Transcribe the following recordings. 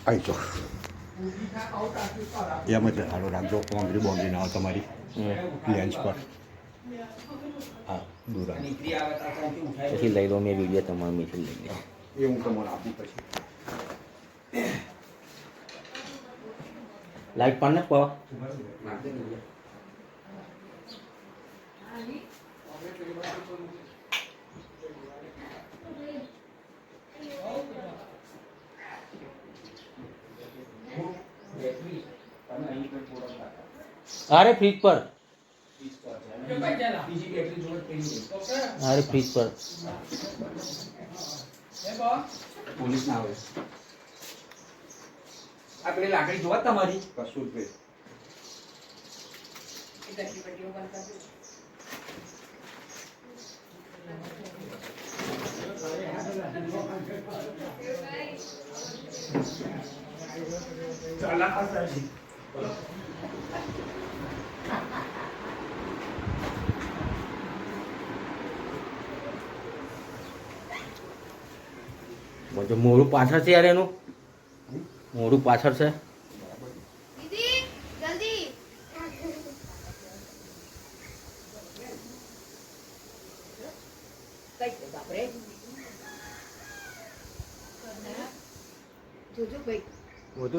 આવી જો એમ જ હાલો રાખજો કોંગરી બોંગરી ના તમારી લેન્સ પર હા દૂર પછી લઈ લો મેં વિડીયો તમારા મીઠી લઈ લે એ હું તમારે આપું પછી લાઈટ પણ નથી પાવા अरे फ्रिज पर अरे फ्रिज पर પોલીસ ના આવે આ પેલી લાકડી જોવા તમારી કશું જ મોડું પાછળ છે યાર એનું મોડું પાછળ છે दीदी जल्दी कई बाप रे જોજો ભાઈ वो तो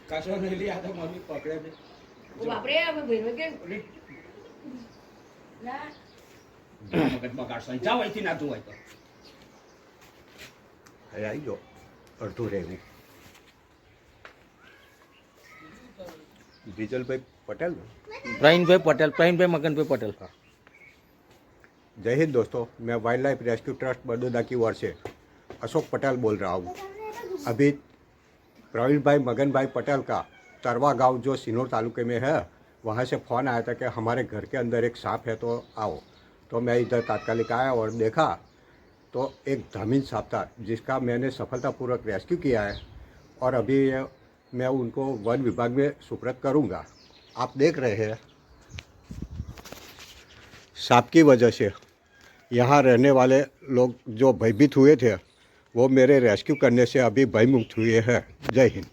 કાશો ને લી આ તો મમ્મી પકડે છે ઓ બાપ રે અમે ભાઈ કે ના મગજ બગાડશો જાવ અહીંથી ના તું હોય તો આવી જાઓ અડધું રહેવું વિજલભાઈ પટેલ प्रवीणભાઈ पटेल प्रवीणભાઈ मगनભાઈ पटेल का जय हिंद दोस्तों, मैं wild life rescue trust Baroda की ओर से अशोक पटेल बोल रहा हूँ। अभी प्रवीण भाई मगन भाई पटेल का तरवा गांव जो सिनोर तालुके में है वहाँ से फ़ोन आया था कि हमारे घर के अंदर एक सांप है तो आओ। तो मैं इधर तात्कालिक आया और देखा तो एक धामीन सांप था जिसका मैंने सफलतापूर्वक रेस्क्यू किया है और अभी मैं उनको वन विभाग में सुपुर्द करूँगा। आप देख रहे हैं सांप की वजह से यहाँ रहने वाले लोग जो भयभीत हुए थे वो मेरे रेस्क्यू करने से अभी भयमुक्त हुए हैं। जय हिंद।